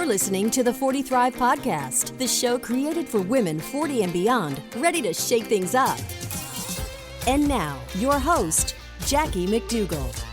listening to the 40 Thrive Podcast, the show created for women 40 and beyond, ready to shake things up. And now, your host, Jackie McDougall.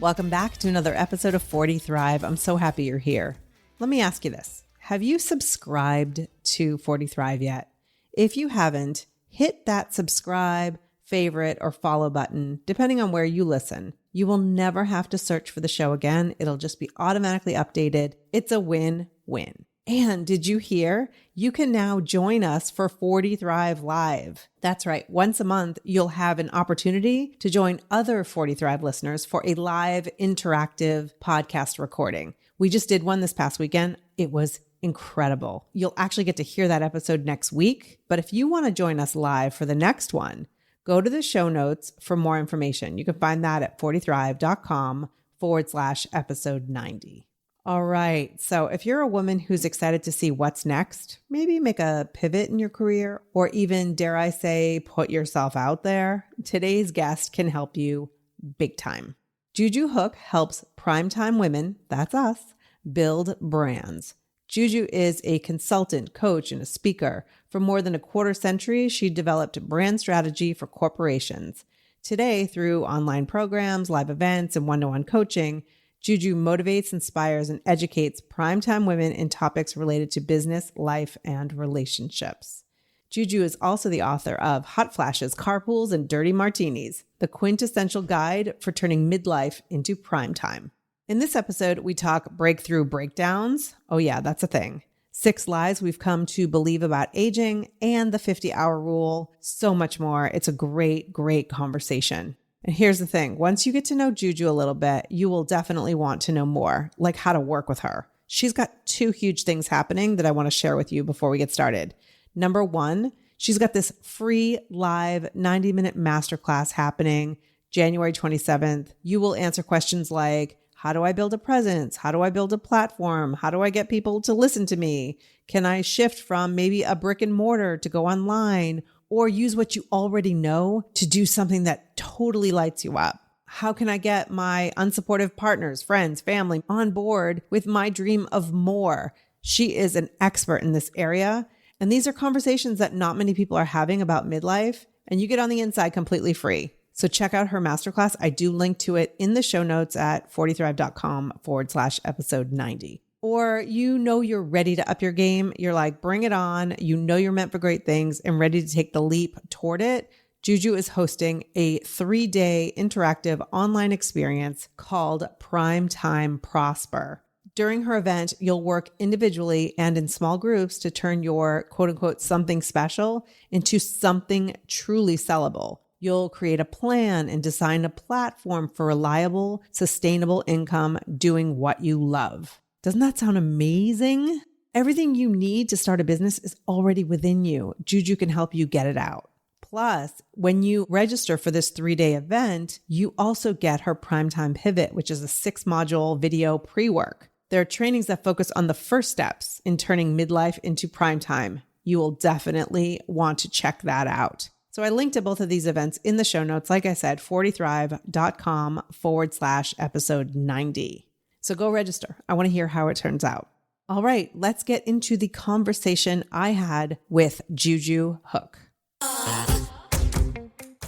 Welcome back to another episode of 40 Thrive. I'm so happy you're here. Let me ask you this. Have you subscribed to 40 Thrive yet? If you haven't, hit that subscribe, favorite, or follow button, depending on where you listen. You will never have to search for the show again. It'll just be automatically updated. It's a win-win. And did you hear? You can now join us for 40 Thrive Live. That's right. Once a month, you'll have an opportunity to join other 40 Thrive listeners for a live interactive podcast recording. We just did one this past weekend. It was incredible. You'll actually get to hear that episode next week. But if you want to join us live for the next one, go to the show notes for more information. You can find that at 40thrive.com/episode 90. All right. So if you're a woman who's excited to see what's next, maybe make a pivot in your career, or even, dare I say, put yourself out there, today's guest can help you big time. Juju Hook helps PrimeTime women, that's us, build brands. Juju is a consultant, coach, and a speaker. For more than a quarter century, she developed brand strategy for corporations. Today, through online programs, live events, and one-to-one coaching, Juju motivates, inspires, and educates primetime women in topics related to business, life, and relationships. Juju is also the author of Hot Flashes, Carpools, and Dirty Martinis, the quintessential guide for turning midlife into primetime. In this episode, we talk breakthrough breakdowns. Oh yeah, that's a thing. 6 lies we've come to believe about aging and the 50-hour rule. So much more. It's a great, great conversation. And here's the thing. Once you get to know Juju a little bit, you will definitely want to know more, like how to work with her. She's got 2 huge things happening that I want to share with you before we get started. Number 1, she's got this free live 90-minute masterclass happening January 27th. You will answer questions like, how do I build a presence? How do I build a platform? How do I get people to listen to me? Can I shift from maybe a brick and mortar to go online, or use what you already know to do something that totally lights you up? How can I get my unsupportive partners, friends, family on board with my dream of more? She is an expert in this area. And these are conversations that not many people are having about midlife, and you get on the inside completely free. So check out her masterclass. I do link to it in the show notes at 40thrive.com/episode 90. Or you're ready to up your game. You're like, bring it on. You're meant for great things and ready to take the leap toward it. Juju is hosting a 3-day interactive online experience called PrimeTime PROSPER. During her event, you'll work individually and in small groups to turn your quote unquote something special into something truly sellable. You'll create a plan and design a platform for reliable, sustainable income doing what you love. Doesn't that sound amazing? Everything you need to start a business is already within you. Juju can help you get it out. Plus, when you register for this 3-day event, you also get her PrimeTime Pivot, which is a 6-module video pre-work. There are trainings that focus on the first steps in turning midlife into primetime. You will definitely want to check that out. So I linked to both of these events in the show notes. Like I said, 40thrive.com/episode 90. So go register. I want to hear how it turns out. All right, let's get into the conversation I had with Juju Hook.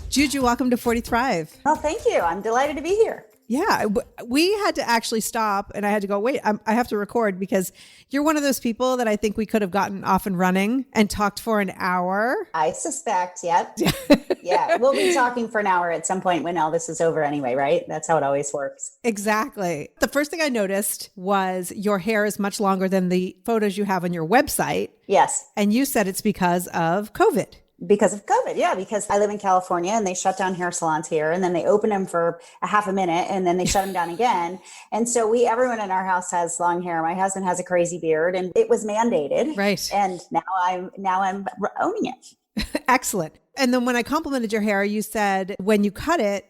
Juju, welcome to 40 Thrive. Oh, thank you. I'm delighted to be here. Yeah, we had to actually stop and I had to go, wait, I have to record because you're one of those people that I think we could have gotten off and running and talked for an hour. I suspect, yep. Yeah, we'll be talking for an hour at some point when all this is over anyway, right? That's how it always works. Exactly. The first thing I noticed was your hair is much longer than the photos you have on your website. Yes. And you said it's because of COVID. Because of COVID, yeah, because I live in California and they shut down hair salons here and then they open them for a half a minute and then they shut them down again. And so everyone in our house has long hair. My husband has a crazy beard and it was mandated. Right. And now I'm owning it. Excellent. And then when I complimented your hair, you said when you cut it,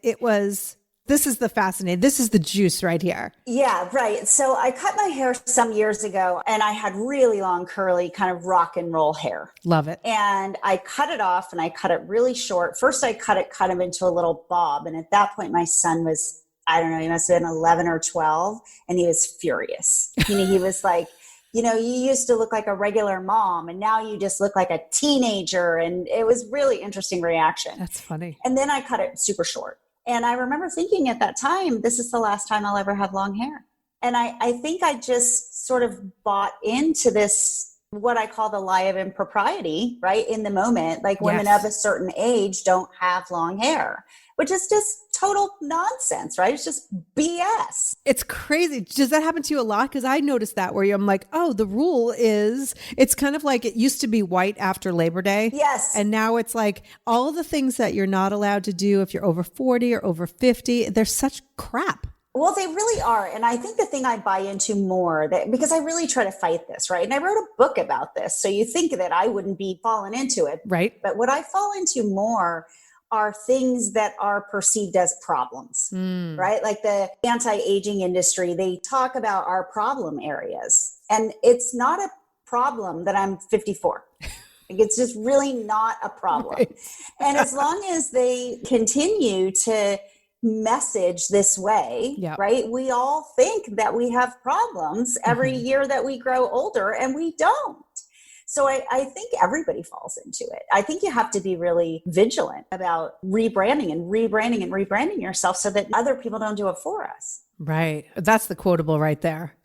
this is the juice right here. Yeah, right. So I cut my hair some years ago and I had really long, curly, kind of rock and roll hair. Love it. And I cut it off and I cut it really short. First, I cut him into a little bob. And at that point, my son was, I don't know, he must have been 11 or 12. And he was furious. He was like, you used to look like a regular mom and now you just look like a teenager. And it was really interesting reaction. That's funny. And then I cut it super short. And I remember thinking at that time, this is the last time I'll ever have long hair. And I think I just sort of bought into this, what I call the lie of impropriety, right? In the moment, like women of a certain age don't have long hair, which is just total nonsense, right? It's just BS. It's crazy. Does that happen to you a lot? Because I noticed that where I'm like, oh, the rule is, it's kind of like it used to be white after Labor Day. Yes. And now it's like all the things that you're not allowed to do if you're over 40 or over 50, they're such crap. Well, they really are. And I think the thing I buy into more, that because I really try to fight this, right? And I wrote a book about this. So you think that I wouldn't be falling into it. Right. But what I fall into more are things that are perceived as problems, right? Like the anti-aging industry, they talk about our problem areas. And it's not a problem that I'm 54. Like it's just really not a problem. Right. And as long as they continue to message this way, right? We all think that we have problems every year that we grow older, and we don't. So I think everybody falls into it. I think you have to be really vigilant about rebranding yourself so that other people don't do it for us. Right. That's the quotable right there.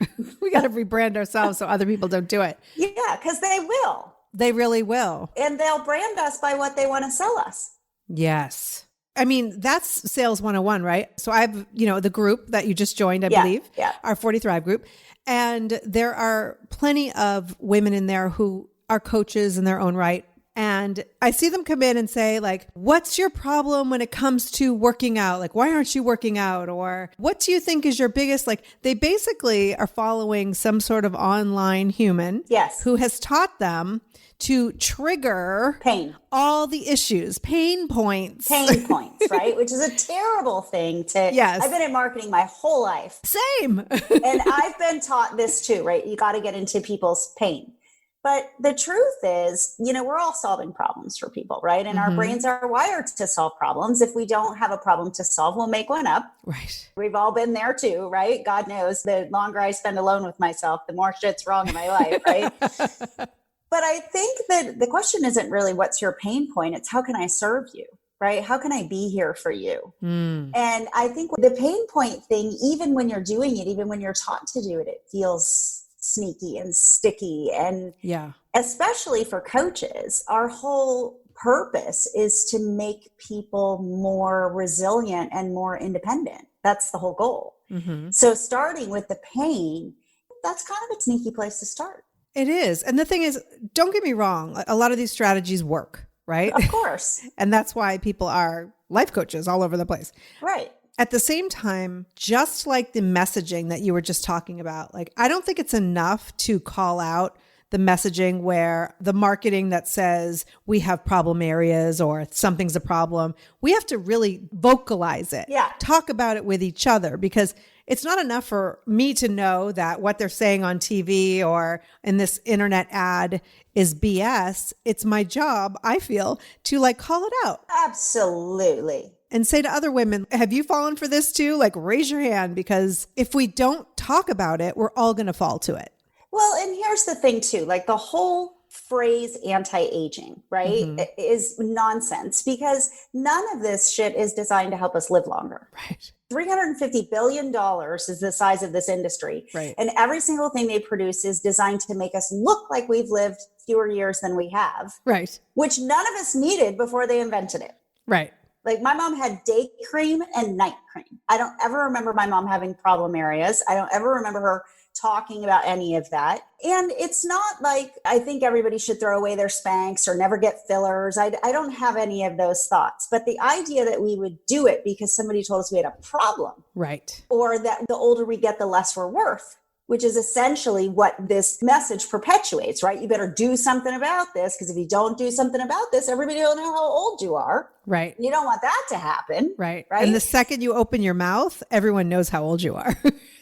We got to rebrand ourselves so other people don't do it. Yeah, because they will. They really will. And they'll brand us by what they want to sell us. Yes. I mean, that's sales 101, right? So I've, the group that you just joined, I believe, our 40 Thrive group. And there are plenty of women in there who are coaches in their own right. And I see them come in and say, like, what's your problem when it comes to working out? Like, why aren't you working out? Or what do you think is your biggest, like, they basically are following some sort of online human who has taught them to trigger all the issues, pain points, right? Which is a terrible thing to, I've been in marketing my whole life. Same. And I've been taught this too, right? You got to get into people's pain. But the truth is, we're all solving problems for people, right? And our brains are wired to solve problems. If we don't have a problem to solve, we'll make one up. Right. We've all been there too, right? God knows the longer I spend alone with myself, the more shit's wrong in my life, right? But I think that the question isn't really what's your pain point. It's how can I serve you, right? How can I be here for you? And I think the pain point thing, even when you're doing it, even when you're taught to do it, it feels sneaky and sticky. And especially for coaches, our whole purpose is to make people more resilient and more independent. That's the whole goal. So starting with the pain, that's kind of a sneaky place to start. It is. And the thing is, don't get me wrong, a lot of these strategies work, right? Of course. And that's why people are life coaches all over the place. Right. At the same time, just like the messaging that you were just talking about, like, I don't think it's enough to call out the messaging where the marketing that says we have problem areas or something's a problem. We have to really vocalize it. Talk about it with each other, because it's not enough for me to know that what they're saying on TV or in this internet ad is BS. It's my job, I feel, to like call it out. Absolutely. And say to other women, have you fallen for this too? Like, raise your hand, because if we don't talk about it, we're all going to fall to it. Well, and here's the thing too, like the whole phrase anti-aging, right, is nonsense, because none of this shit is designed to help us live longer. Right. $350 billion is the size of this industry. Right. And every single thing they produce is designed to make us look like we've lived fewer years than we have. Right. Which none of us needed before they invented it. Right. Like my mom had day cream and night cream. I don't ever remember my mom having problem areas. I don't ever remember her talking about any of that. And it's not like I think everybody should throw away their Spanx or never get fillers. I don't have any of those thoughts. But the idea that we would do it because somebody told us we had a problem. Right. Or that the older we get, the less we're worth, which is essentially what this message perpetuates, right? You better do something about this, because if you don't do something about this, everybody will know how old you are. Right. You don't want that to happen. Right. Right. And the second you open your mouth, everyone knows how old you are.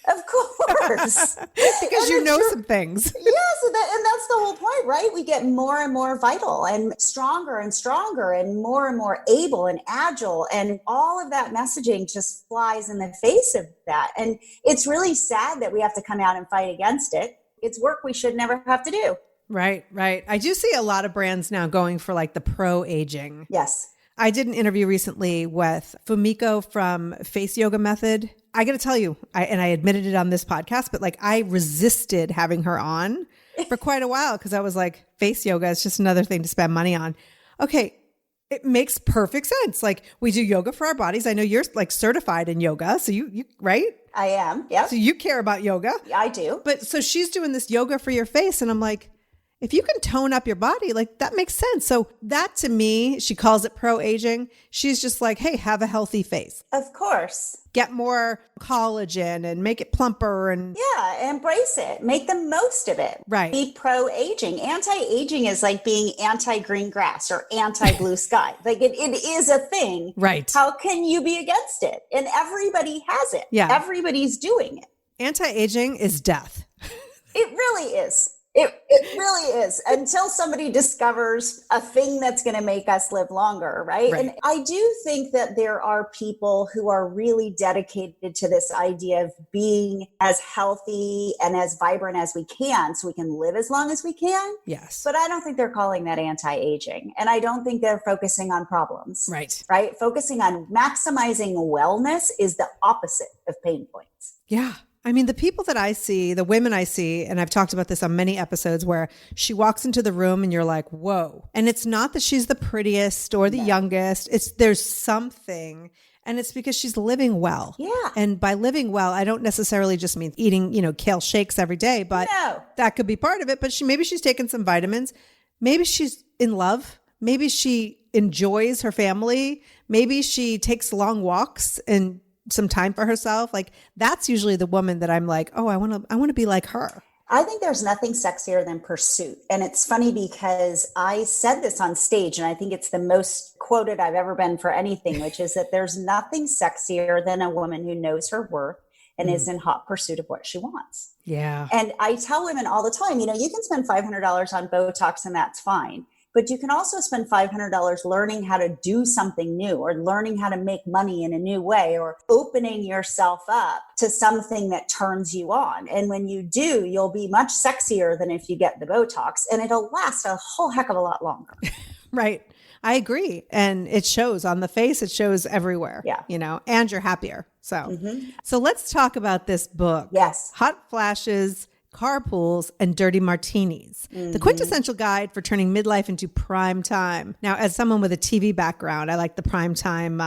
Of course. Because you know some things. Yes. And that's the whole point, right? We get more and more vital and stronger and more able and agile. And all of that messaging just flies in the face of that. And it's really sad that we have to come out and fight against it. it's work we should never have to do. Right, right. I do see a lot of brands now going for like the pro aging. Yes. I did an interview recently with Fumiko from Face Yoga Method. I got to tell you, I admitted it on this podcast, but like I resisted having her on for quite a while because I was like, face yoga is just another thing to spend money on. Okay. It makes perfect sense. Like we do yoga for our bodies. I know you're like certified in yoga. So you right? I am. Yeah. So you care about yoga. I do. But so she's doing this yoga for your face. And I'm like, if you can tone up your body, like that makes sense. So that to me, she calls it pro aging. She's just like, hey, have a healthy face. Of course. Get more collagen and make it plumper and yeah, embrace it. Make the most of it. Right. Be pro-aging. Anti-aging is like being anti-green grass or anti-blue sky. Like it is a thing. Right. How can you be against it? And everybody has it. Yeah. Everybody's doing it. Anti-aging is death. It really is. It really is, until somebody discovers a thing that's going to make us live longer, right? And I do think that there are people who are really dedicated to this idea of being as healthy and as vibrant as we can so we can live as long as we can. Yes. But I don't think they're calling that anti-aging. And I don't think they're focusing on problems. Right? Focusing on maximizing wellness is the opposite of pain points. Yeah. I mean, the people that I see, the women I see, and I've talked about this on many episodes where she walks into the room and you're like, whoa. And it's not that she's the prettiest or the youngest. There's something. And it's because she's living well. Yeah. And by living well, I don't necessarily just mean eating, kale shakes every day, but that could be part of it. But maybe she's taken some vitamins. Maybe she's in love. Maybe she enjoys her family. Maybe she takes long walks and some time for herself. Like that's usually the woman that I'm like, oh, I want to be like her. I think there's nothing sexier than pursuit. And it's funny because I said this on stage and I think it's the most quoted I've ever been for anything, which is that there's nothing sexier than a woman who knows her worth and is in hot pursuit of what she wants. Yeah. And I tell women all the time, you can spend $500 on Botox and that's fine. But you can also spend $500 learning how to do something new or learning how to make money in a new way or opening yourself up to something that turns you on. And when you do, you'll be much sexier than if you get the Botox and it'll last a whole heck of a lot longer. Right. I agree. And it shows on the face. It shows everywhere. Yeah. And you're happier. So let's talk about this book. Yes. Hot Flashes, Carpools, and Dirty Martinis, the quintessential guide for turning midlife into prime time. Now, as someone with a TV background, I like the prime time,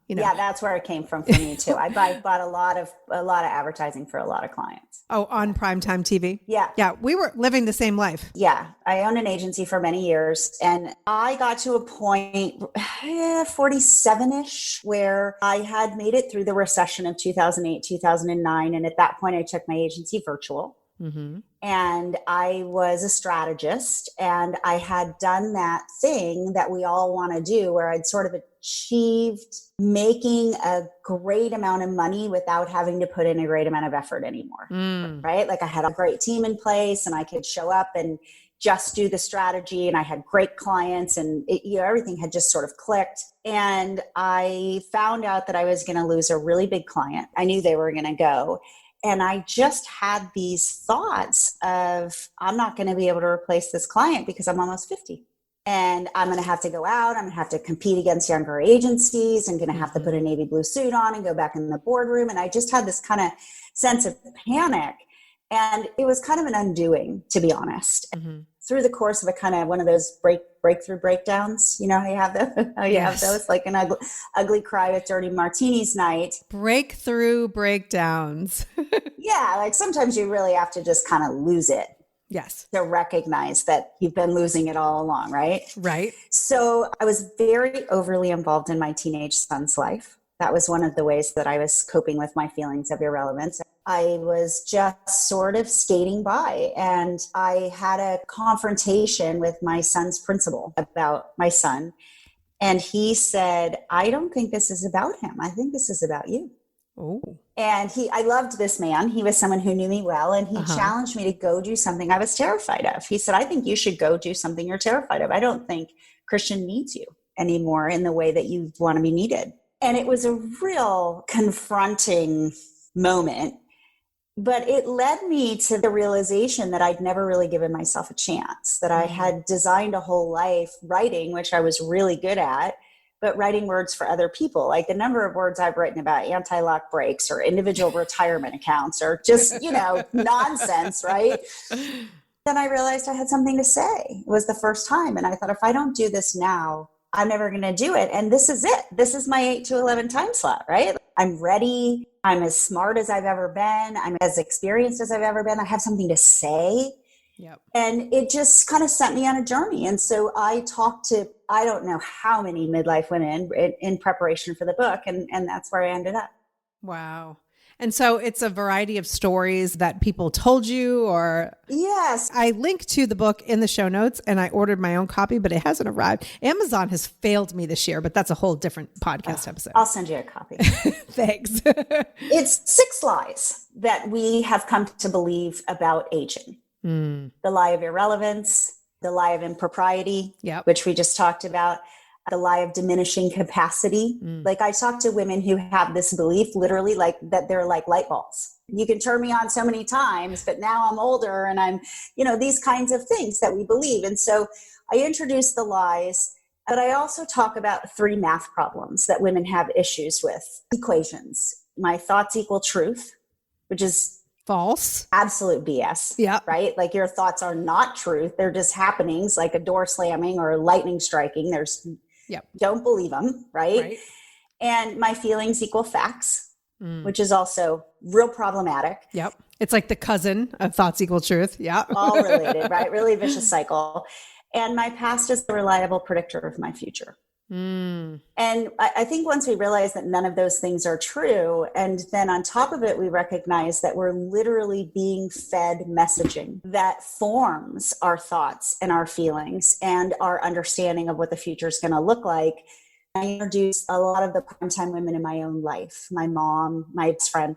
Yeah, that's where it came from for me too. I bought a lot of advertising for a lot of clients. Oh, on primetime TV? Yeah. Yeah, we were living the same life. Yeah, I owned an agency for many years and I got to a point, 47-ish, where I had made it through the recession of 2008, 2009. And at that point, I took my agency virtual. Mm-hmm. And I was a strategist and I had done that thing that we all want to do where I'd sort of achieved making a great amount of money without having to put in a great amount of effort anymore. Right? Like I had a great team in place and I could show up and just do the strategy and I had great clients and everything had just sort of clicked. And I found out that I was going to lose a really big client. I knew they were going to go. And I just had these thoughts of, I'm not going to be able to replace this client because I'm almost 50. And I'm going to have to go out. I'm going to have to compete against younger agencies. I'm going to have to put a navy blue suit on and go back in the boardroom. And I just had this kind of sense of panic. And it was kind of an undoing, to be honest. Mm-hmm. Through the course of a kind of one of those breakthrough breakdowns, how you have have those, like an ugly cry with Dirty Martinis night. Breakthrough breakdowns. Yeah, like sometimes you really have to just kind of lose it. Yes. To recognize that you've been losing it all along, right? Right. So I was very overly involved in my teenage son's life. That was one of the ways that I was coping with my feelings of irrelevance. I was just sort of skating by and I had a confrontation with my son's principal about my son. And he said, I don't think this is about him. I think this is about you. Oh. And I loved this man. He was someone who knew me well. And he challenged me to go do something I was terrified of. He said, I think you should go do something you're terrified of. I don't think Christian needs you anymore in the way that you want to be needed. And it was a real confronting moment. But it led me to the realization that I'd never really given myself a chance, that I had designed a whole life writing, which I was really good at, but writing words for other people. Like the number of words I've written about anti-lock brakes or individual retirement accounts or just, nonsense, right? Then I realized I had something to say. It was the first time. And I thought, if I don't do this now, I'm never going to do it. And this is it. This is my 8 to 11 time slot, right? I'm ready. I'm as smart as I've ever been. I'm as experienced as I've ever been. I have something to say. Yep. And it just kind of sent me on a journey. And so I talked to, I don't know how many midlife women in preparation for the book. And that's where I ended up. Wow. And so it's a variety of stories that people told you, or? Yes. I link to the book in the show notes, and I ordered my own copy, but it hasn't arrived. Amazon has failed me this year, but that's a whole different podcast episode. I'll send you a copy. Thanks. It's 6 lies that we have come to believe about aging. The lie of irrelevance, the lie of impropriety, which we just talked about, the lie of diminishing capacity. Like I talk to women who have this belief, literally, like that they're like light bulbs. You can turn me on so many times, but now I'm older and I'm, these kinds of things that we believe. And so I introduce the lies, but I also talk about 3 math problems that women have issues with. Equations. My thoughts equal truth, which is false. Absolute BS. Yeah. Right? Like your thoughts are not truth. They're just happenings, like a door slamming or lightning striking. Don't believe them, right? And my feelings equal facts, which is also real problematic. Yep. It's like the cousin of thoughts equal truth. Yeah. All related, right? Really vicious cycle. And my past is a reliable predictor of my future. And I think once we realize that none of those things are true, and then on top of it, we recognize that we're literally being fed messaging that forms our thoughts and our feelings and our understanding of what the future is going to look like. I introduced a lot of the primetime women in my own life, my mom, my best friend,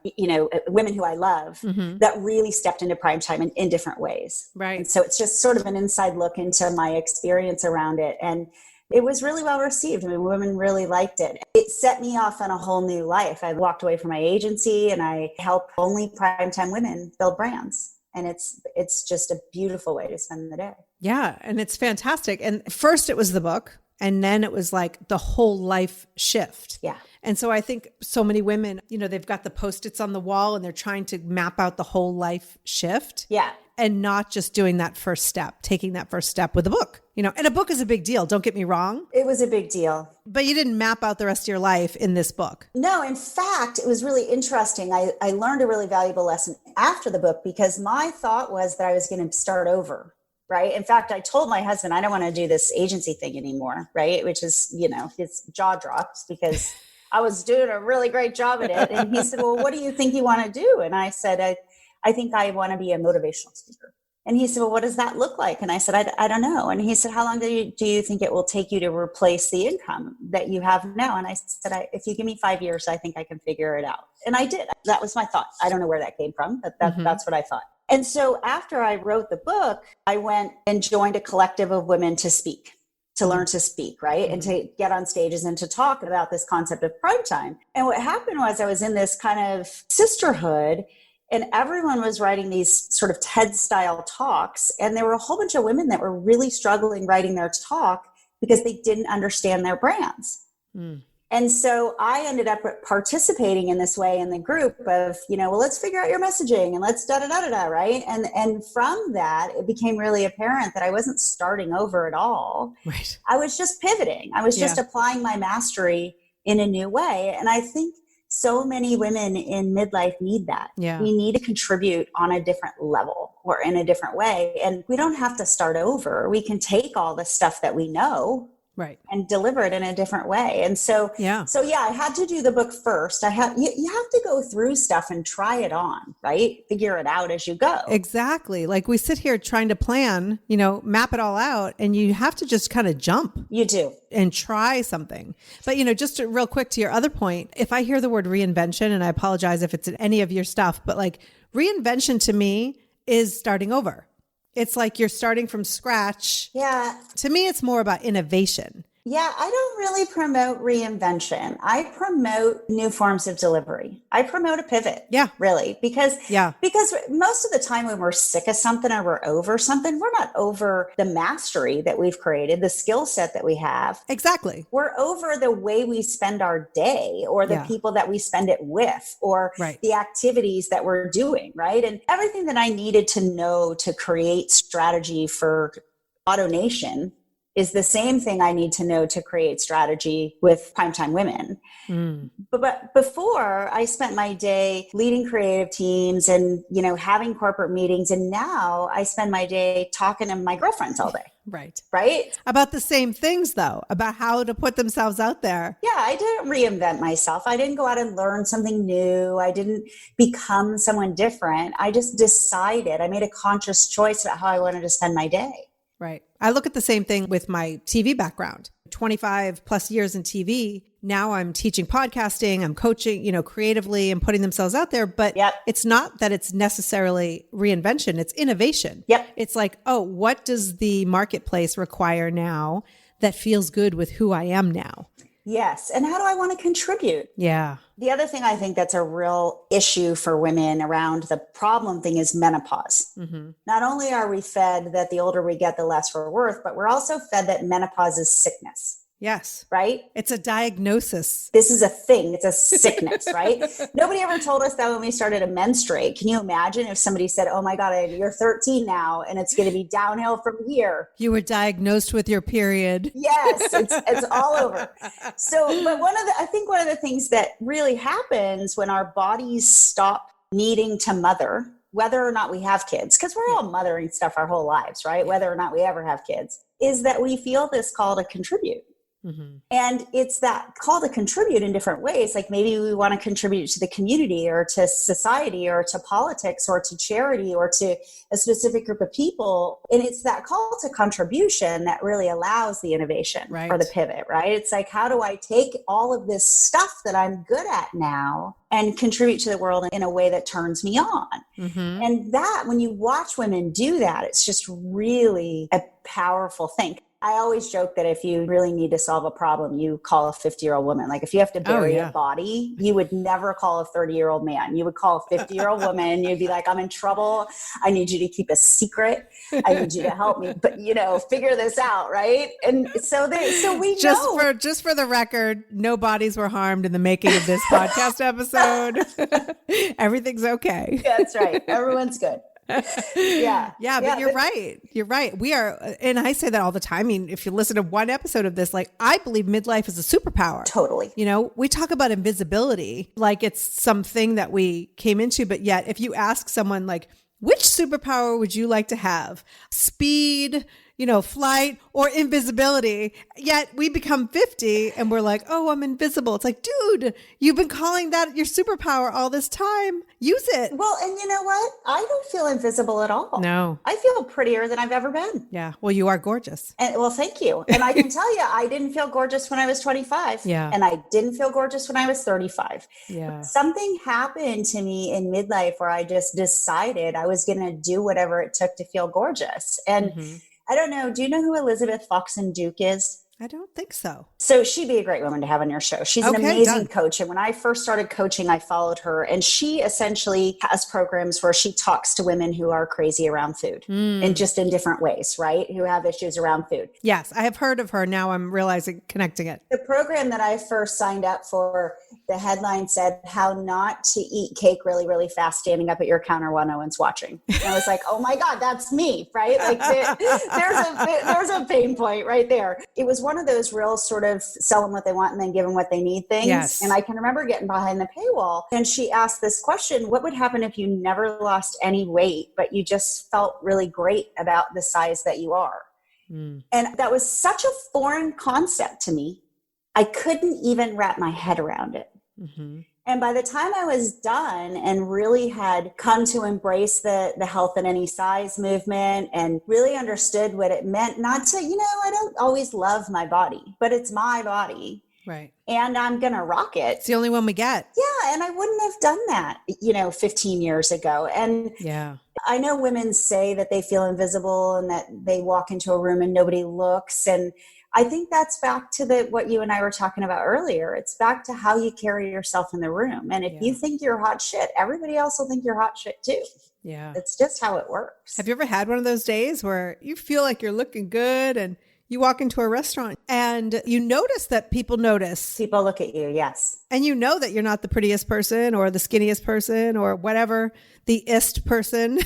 women who I love that really stepped into primetime in different ways. Right. And so it's just sort of an inside look into my experience around it. And it was really well received. I mean, women really liked it. It set me off on a whole new life. I walked away from my agency and I help only primetime women build brands. And it's just a beautiful way to spend the day. Yeah. And it's fantastic. And first it was the book, and then it was like the whole life shift. Yeah. And so I think so many women, they've got the Post-its on the wall and they're trying to map out the whole life shift. Yeah. And not just doing that first step, taking that first step with a book, and a book is a big deal. Don't get me wrong. It was a big deal. But you didn't map out the rest of your life in this book. No, in fact, it was really interesting. I learned a really valuable lesson after the book because my thought was that I was going to start over. Right. In fact, I told my husband, I don't want to do this agency thing anymore. Right. Which is, his jaw drops because I was doing a really great job at it. And he said, well, what do you think you want to do? And I said, I think I want to be a motivational speaker. And he said, well, what does that look like? And I said, I don't know. And he said, how long do you think it will take you to replace the income that you have now? And I said, if you give me 5 years, I think I can figure it out. And I did. That was my thought. I don't know where that came from, but that's what I thought. And so after I wrote the book, I went and joined a collective of women to speak, to learn to speak, right? And to get on stages and to talk about this concept of primetime. And what happened was I was in this kind of sisterhood, and everyone was writing these sort of TED style talks. And there were a whole bunch of women that were really struggling writing their talk because they didn't understand their brands. And so I ended up participating in this way in the group of, well, let's figure out your messaging and let's da-da-da-da-da, right? And from that, it became really apparent that I wasn't starting over at all. Right. I was just pivoting. I was just applying my mastery in a new way. And I think so many women in midlife need that. Yeah. We need to contribute on a different level or in a different way. And we don't have to start over. We can take all the stuff that we know, right, and deliver it in a different way. And so, I had to do the book first. You have to go through stuff and try it on, right? Figure it out as you go. Exactly. Like we sit here trying to plan, map it all out, and you have to just kind of jump. You do. And try something. But, just real quick to your other point, if I hear the word reinvention, and I apologize if it's in any of your stuff, but like reinvention to me is starting over. It's like you're starting from scratch. Yeah. To me, it's more about innovation. Yeah, I don't really promote reinvention. I promote new forms of delivery. I promote a pivot. Yeah. Really, because Yeah. most of the time when we're sick of something or we're over something, we're not over the mastery that we've created, the skill set that we have. Exactly. We're over the way we spend our day or the people that we spend it with or the activities that we're doing, right? And everything that I needed to know to create strategy for AutoNation is the same thing I need to know to create strategy with PrimeTime Women. But before, I spent my day leading creative teams and, having corporate meetings. And now I spend my day talking to my girlfriends all day. Right? About the same things, though, about how to put themselves out there. Yeah, I didn't reinvent myself. I didn't go out and learn something new. I didn't become someone different. I just decided, I made a conscious choice about how I wanted to spend my day. Right. I look at the same thing with my TV background. 25 plus years in TV. Now I'm teaching podcasting, I'm coaching, creatively and putting themselves out there. But it's not that it's necessarily reinvention, it's innovation. It's like, oh, what does the marketplace require now that feels good with who I am now? Yes. And how do I want to contribute? Yeah. The other thing I think that's a real issue for women around the problem thing is menopause. Not only are we fed that the older we get, the less we're worth, but we're also fed that menopause is sickness. Yes. Right? It's a diagnosis. This is a thing. It's a sickness, right? Nobody ever told us that when we started to menstruate. Can you imagine if somebody said, oh my God, you're 13 now and it's going to be downhill from here? You were diagnosed with your period. Yes, it's all over. So, but I think one of the things that really happens when our bodies stop needing to mother, whether or not we have kids, because we're all mothering stuff our whole lives, right? Whether or not we ever have kids, is that we feel this call to contribute. And it's that call to contribute in different ways. Like maybe we want to contribute to the community or to society or to politics or to charity or to a specific group of people. And it's that call to contribution that really allows the innovation or the pivot, right? It's like, how do I take all of this stuff that I'm good at now and contribute to the world in a way that turns me on? And that, when you watch women do that, it's just really a powerful thing. I always joke that if you really need to solve a problem, you call a 50-year-old woman. Like if you have to bury a body, you would never call a 30-year-old man. You would call a 50-year-old woman. You'd be like, I'm in trouble. I need you to keep a secret. I need you to help me, but figure this out. Right. And so we know. Just for the record, no bodies were harmed in the making of this podcast episode. Everything's okay. That's right. Everyone's good. But you're right. You're right. We are. And I say that all the time. I mean, if you listen to one episode of this, like I believe midlife is a superpower. Totally. We talk about invisibility, like it's something that we came into, but yet if you ask someone like, which superpower would you like to have? Speed, flight or invisibility. Yet we become 50 and we're like, oh, I'm invisible. It's like, dude, you've been calling that your superpower all this time. Use it. Well, and you know what? I don't feel invisible at all. No. I feel prettier than I've ever been. Yeah. Well, you are gorgeous. And well, thank you. And I can tell you, I didn't feel gorgeous when I was 25. Yeah. And I didn't feel gorgeous when I was 35. Yeah. Something happened to me in midlife where I just decided I was going to do whatever it took to feel gorgeous. And I don't know. Do you know who Elizabeth Foxen Duke is? I don't think so. So she'd be a great woman to have on your show. She's an amazing coach. And when I first started coaching, I followed her. And she essentially has programs where she talks to women who are crazy around food and just in different ways, right? Who have issues around food. Yes, I have heard of her. Now I'm connecting it. The program that I first signed up for, the headline said, how not to eat cake really, really fast standing up at your counter while no one's watching. And I was like, oh my God, that's me, right? Like there's a pain point right there. It was one of those real sort of sell them what they want and then give them what they need things. Yes. And I can remember getting behind the paywall and she asked this question, what would happen if you never lost any weight, but you just felt really great about the size that you are? And that was such a foreign concept to me. I couldn't even wrap my head around it. And by the time I was done and really had come to embrace the health in any size movement and really understood what it meant, not to, I don't always love my body, but it's my body. Right. And I'm going to rock it. It's the only one we get. Yeah. And I wouldn't have done that, 15 years ago. And I know women say that they feel invisible and that they walk into a room and nobody looks. And I think that's back to what you and I were talking about earlier. It's back to how you carry yourself in the room. And if you think you're hot shit, everybody else will think you're hot shit too. Yeah. It's just how it works. Have you ever had one of those days where you feel like you're looking good and you walk into a restaurant and you notice that people notice? People look at you, yes. And you know that you're not the prettiest person or the skinniest person or whatever, the ist person.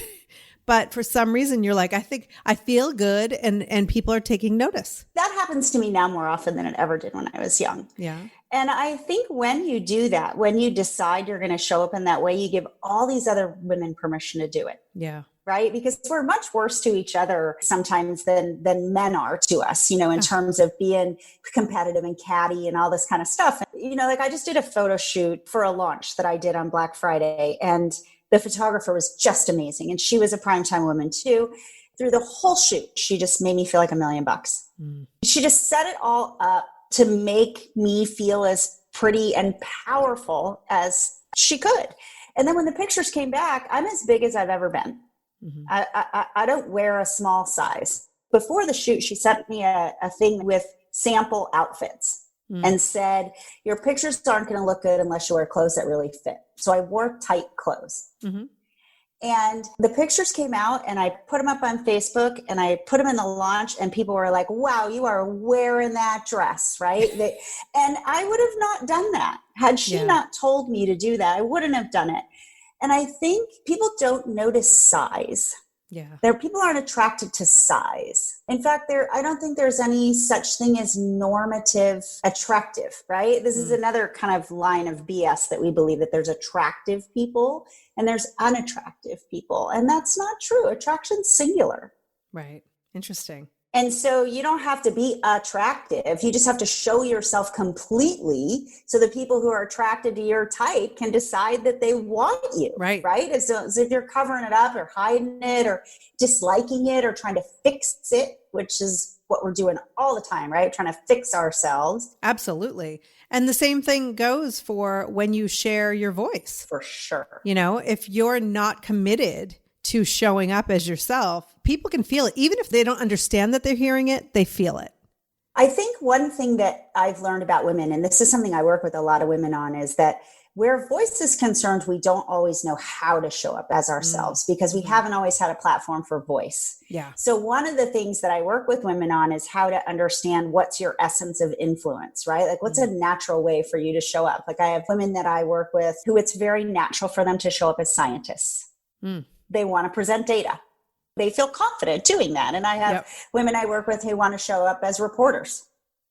But for some reason, you're like, I think I feel good and people are taking notice. That happens to me now more often than it ever did when I was young. Yeah. And I think when you do that, when you decide you're going to show up in that way, you give all these other women permission to do it. Yeah. Right? Because we're much worse to each other sometimes than men are to us, in terms of being competitive and catty and all this kind of stuff. Like I just did a photo shoot for a launch that I did on Black Friday, and the photographer was just amazing. And she was a primetime woman too. Through the whole shoot, she just made me feel like $1 million. She just set it all up to make me feel as pretty and powerful as she could. And then when the pictures came back, I'm as big as I've ever been. Mm-hmm. I don't wear a small size. Before the shoot, she sent me a thing with sample outfits and said, your pictures aren't going to look good unless you wear clothes that really fit. So I wore tight clothes. Mm-hmm. And the pictures came out and I put them up on Facebook and I put them in the launch and people were like, wow, you are wearing that dress, right? And I would have not done that. Had she not told me to do that, I wouldn't have done it. And I think people don't notice size. Yeah. People aren't attracted to size. In fact, I don't think there's any such thing as normative attractive, right? This is another kind of line of BS that we believe that there's attractive people and there's unattractive people. And that's not true. Attraction's singular. Right. Interesting. And so you don't have to be attractive. You just have to show yourself completely so the people who are attracted to your type can decide that they want you. Right. Right? As if you're covering it up or hiding it or disliking it or trying to fix it, which is what we're doing all the time, right? Trying to fix ourselves. Absolutely. And the same thing goes for when you share your voice. For sure. If you're not committed to showing up as yourself, people can feel it. Even if they don't understand that they're hearing it, they feel it. I think one thing that I've learned about women, and this is something I work with a lot of women on, is that where voice is concerned, we don't always know how to show up as ourselves because we haven't always had a platform for voice. Yeah. So one of the things that I work with women on is how to understand what's your essence of influence, right? Like what's a natural way for you to show up? Like I have women that I work with who it's very natural for them to show up as scientists. They want to present data. They feel confident doing that. And I have women I work with who want to show up as reporters.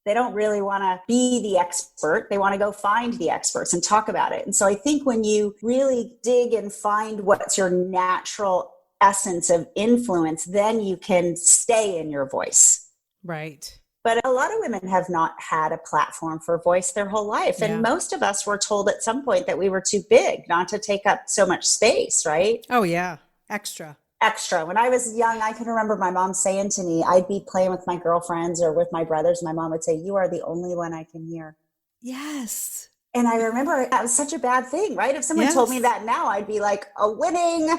They don't really want to be the expert. They want to go find the experts and talk about it. And so I think when you really dig and find what's your natural essence of influence, then you can stay in your voice. Right. But a lot of women have not had a platform for voice their whole life. And most of us were told at some point that we were too big, not to take up so much space, right? Oh, yeah. Extra. When I was young, I can remember my mom saying to me, I'd be playing with my girlfriends or with my brothers. My mom would say, you are the only one I can hear. Yes. And I remember that was such a bad thing, right? If someone told me that now, I'd be like, winning.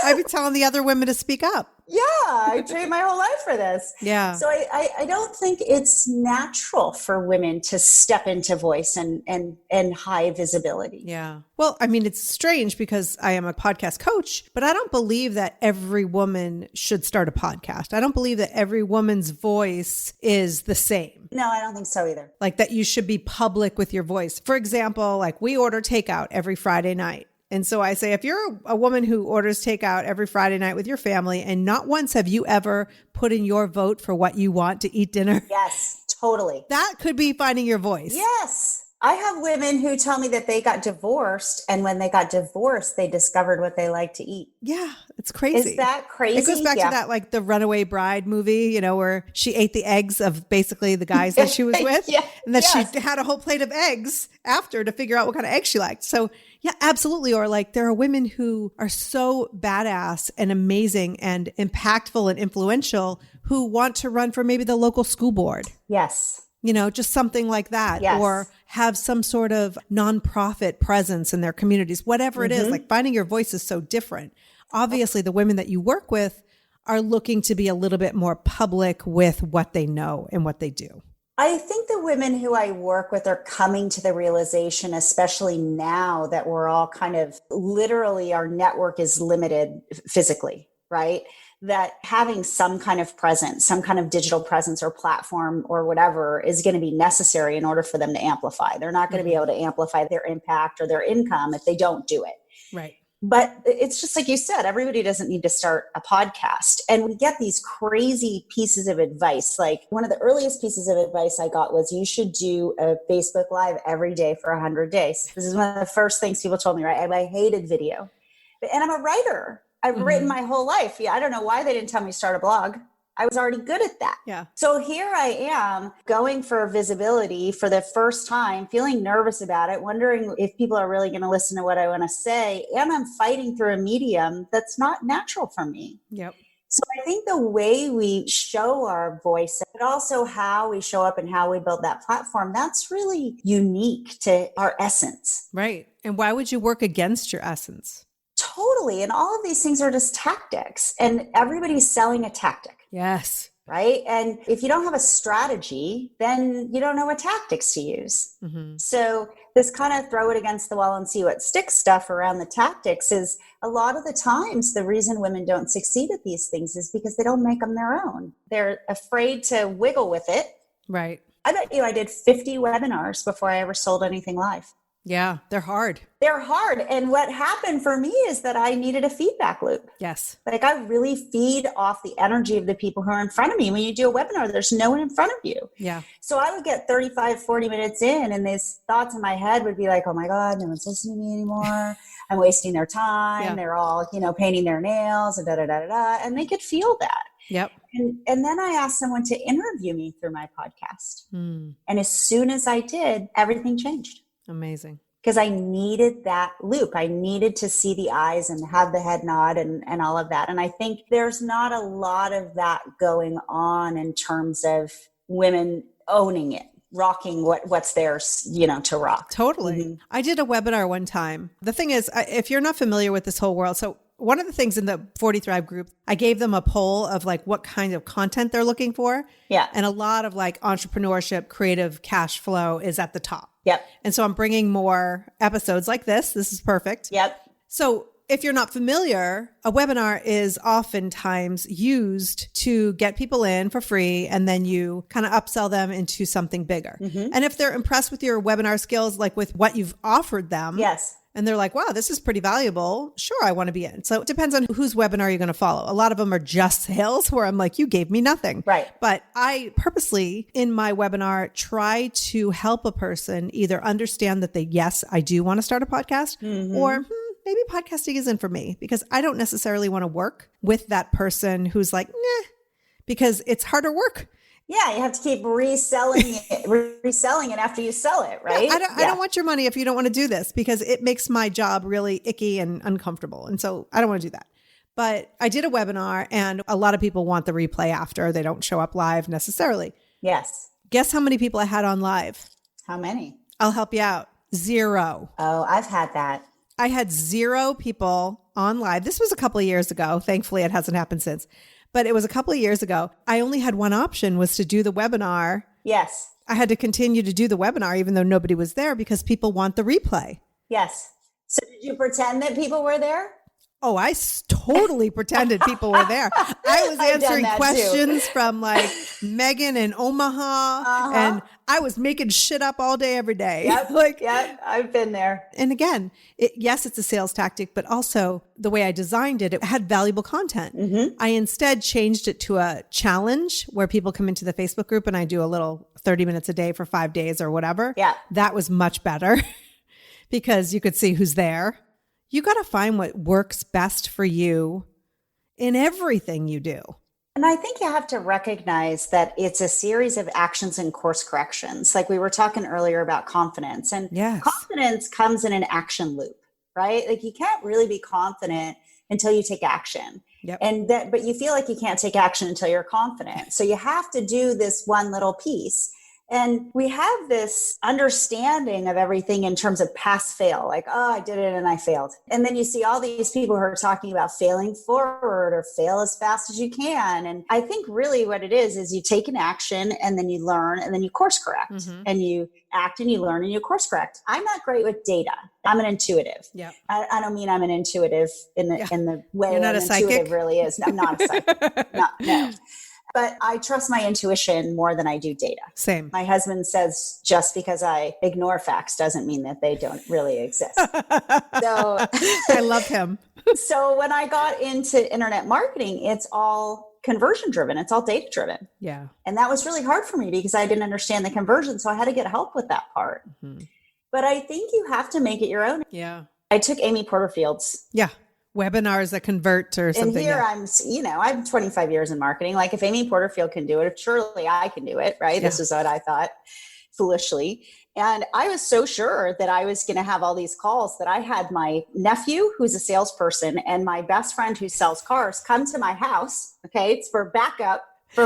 I'd be telling the other women to speak up. Yeah, I trained my whole life for this. Yeah. So I don't think it's natural for women to step into voice and high visibility. Yeah. Well, I mean, it's strange because I am a podcast coach, but I don't believe that every woman should start a podcast. I don't believe that every woman's voice is the same. No, I don't think so either. Like that you should be public with your voice. For example, like we order takeout every Friday night. And so I say, if you're a woman who orders takeout every Friday night with your family and not once have you ever put in your vote for what you want to eat dinner. Yes, totally. That could be finding your voice. Yes. I have women who tell me that they got divorced, and when they got divorced, they discovered what they like to eat. Yeah, it's crazy. Is that crazy? It goes back to that, like the Runaway Bride movie, where she ate the eggs of basically the guys that she was with. And that she had a whole plate of eggs after to figure out what kind of eggs she liked. So yeah, absolutely. Or like there are women who are so badass and amazing and impactful and influential who want to run for maybe the local school board. Yes. Just something like that, yes. Or have some sort of nonprofit presence in their communities, whatever it is. Like finding your voice is so different. Obviously, the women that you work with are looking to be a little bit more public with what they know and what they do? I think the women who I work with are coming to the realization, especially now that we're all kind of literally our network is limited physically, right? That having some kind of presence, some kind of digital presence or platform or whatever is going to be necessary in order for them to amplify. They're not going to be able to amplify their impact or their income if they don't do it. Right. But it's just like you said, everybody doesn't need to start a podcast. And we get these crazy pieces of advice. Like one of the earliest pieces of advice I got was you should do a Facebook Live every day for 100 days. This is one of the first things people told me, right? I hated video. And I'm a writer. I've written my whole life. Yeah, I don't know why they didn't tell me to start a blog. I was already good at that. Yeah. So here I am going for visibility for the first time, feeling nervous about it, wondering if people are really going to listen to what I want to say. And I'm fighting through a medium that's not natural for me. Yep. So I think the way we show our voice, but also how we show up and how we build that platform, that's really unique to our essence. Right. And why would you work against your essence? Totally. And all of these things are just tactics, and everybody's selling a tactic. Yes. Right. And if you don't have a strategy, then you don't know what tactics to use. So this kind of throw it against the wall and see what sticks stuff around the tactics is a lot of the times the reason women don't succeed at these things is because they don't make them their own. They're afraid to wiggle with it. Right. I bet you I did 50 webinars before I ever sold anything live. Yeah, they're hard. They're hard. And what happened for me is that I needed a feedback loop. Yes. Like I really feed off the energy of the people who are in front of me. When you do a webinar, there's no one in front of you. Yeah. So I would get 35, 40 minutes in and these thoughts in my head would be like, oh my God, no one's listening to me anymore. I'm wasting their time. Yeah. They're all, painting their nails and And they could feel that. Yep. And then I asked someone to interview me through my podcast. And as soon as I did, everything changed. Amazing. Because I needed that loop. I needed to see the eyes and have the head nod and all of that. And I think there's not a lot of that going on in terms of women owning it, rocking what's theirs, to rock. Totally. I did a webinar one time. The thing is, if you're not familiar with this whole world, so one of the things in the 40 Thrive group, I gave them a poll of like what kind of content they're looking for. Yeah. And a lot of like entrepreneurship, creative cash flow is at the top. Yep. And so I'm bringing more episodes like this. This is perfect. Yep. So if you're not familiar, a webinar is oftentimes used to get people in for free, and then you kind of upsell them into something bigger. And if they're impressed with your webinar skills, like with what you've offered them, yes, and they're like, wow, this is pretty valuable. Sure, I want to be in. So it depends on whose webinar you're going to follow. A lot of them are just sales where I'm like, you gave me nothing. Right. But I purposely in my webinar try to help a person either understand that yes, I do want to start a podcast, or maybe podcasting isn't for me, because I don't necessarily want to work with that person who's like, nah, because it's harder work. Yeah, you have to keep reselling it after you sell it, right? Yeah, I don't want your money if you don't want to do this, because it makes my job really icky and uncomfortable. And so I don't want to do that. But I did a webinar, and a lot of people want the replay after. They don't show up live necessarily. Yes. Guess how many people I had on live? How many? I'll help you out. 0. Oh, I've had that. I had 0 people on live. This was a couple of years ago. Thankfully, it hasn't happened since. But it was a couple of years ago. I only had one option, was to do the webinar. Yes. I had to continue to do the webinar even though nobody was there, because people want the replay. Yes. So did you pretend that people were there? Oh, I totally pretended people were there. I was answering questions from like Megan in Omaha, and I was making shit up all day, every day. Yep. Yep. I've been there. And again, yes, it's a sales tactic, but also the way I designed it, it had valuable content. I instead changed it to a challenge where people come into the Facebook group and I do a little 30 minutes a day for 5 days or whatever. Yeah. That was much better because you could see who's there. You got to find what works best for you in everything you do. And I think you have to recognize that it's a series of actions and course corrections. Like we were talking earlier about confidence, and confidence comes in an action loop, right? Like you can't really be confident until you take action. Yep. But you feel like you can't take action until you're confident. So you have to do this one little piece. And we have this understanding of everything in terms of pass fail, like, oh, I did it and I failed. And then you see all these people who are talking about failing forward or fail as fast as you can. And I think really what it is you take an action and then you learn and then you course correct and you act and you learn and you course correct. I'm not great with data. I'm an intuitive. Yeah. I don't mean I'm an intuitive in the way You're not an a psychic? intuitive really is. I'm not a psychic. No. But I trust my intuition more than I do data. Same. My husband says just because I ignore facts doesn't mean that they don't really exist. So I love him. So when I got into internet marketing, it's all conversion driven. It's all data driven. Yeah. And that was really hard for me because I didn't understand the conversion. So I had to get help with that part. But I think you have to make it your own. Yeah. I took Amy Porterfield's. Yeah. Webinars that convert or something. And here I'm 25 years in marketing. Like if Amy Porterfield can do it, surely I can do it, right? Yeah. This is what I thought foolishly. And I was so sure that I was going to have all these calls that I had my nephew, who's a salesperson, and my best friend who sells cars come to my house. Okay. It's for backup.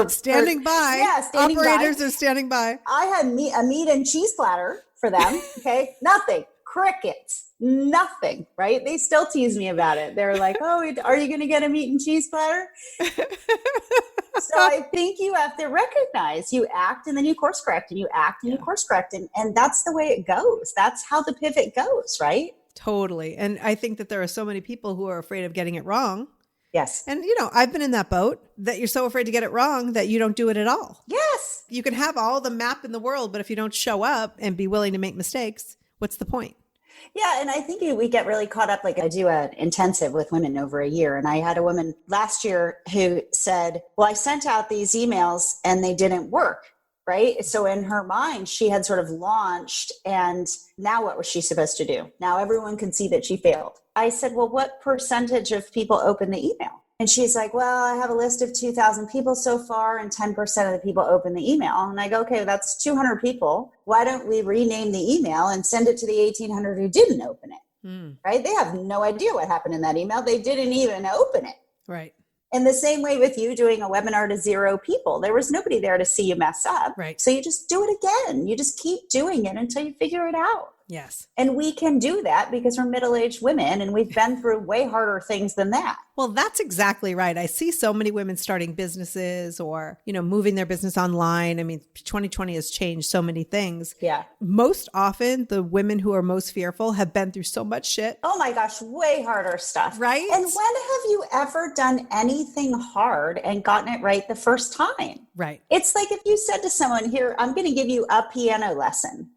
Standing by. Operators are standing by. I had a meat and cheese platter for them. Okay. Nothing. Crickets. Nothing, right? They still tease me about it. They're like, oh, are you going to get a meat and cheese platter? So I think you have to recognize you act and then you course correct and you act and you course correct. And that's the way it goes. That's how the pivot goes, right? Totally. And I think that there are so many people who are afraid of getting it wrong. Yes. And, I've been in that boat that you're so afraid to get it wrong that you don't do it at all. Yes. You can have all the map in the world, but if you don't show up and be willing to make mistakes, what's the point? Yeah. And I think we get really caught up. Like I do an intensive with women over a year. And I had a woman last year who said, well, I sent out these emails and they didn't work. Right. So in her mind, she had sort of launched. And now what was she supposed to do? Now everyone can see that she failed. I said, well, what percentage of people open the email? And she's like, well, I have a list of 2,000 people so far and 10% of the people open the email. And I go, okay, that's 200 people. Why don't we rename the email and send it to the 1,800 who didn't open it? Right? They have no idea what happened in that email. They didn't even open it. Right. And the same way with you doing a webinar to 0 people. There was nobody there to see you mess up. Right. So you just do it again. You just keep doing it until you figure it out. Yes. And we can do that because we're middle-aged women and we've been through way harder things than that. Well, that's exactly right. I see so many women starting businesses or, moving their business online. I mean, 2020 has changed so many things. Yeah. Most often, the women who are most fearful have been through so much shit. Oh my gosh, way harder stuff. Right? And when have you ever done anything hard and gotten it right the first time? Right. It's like if you said to someone, here, I'm going to give you a piano lesson.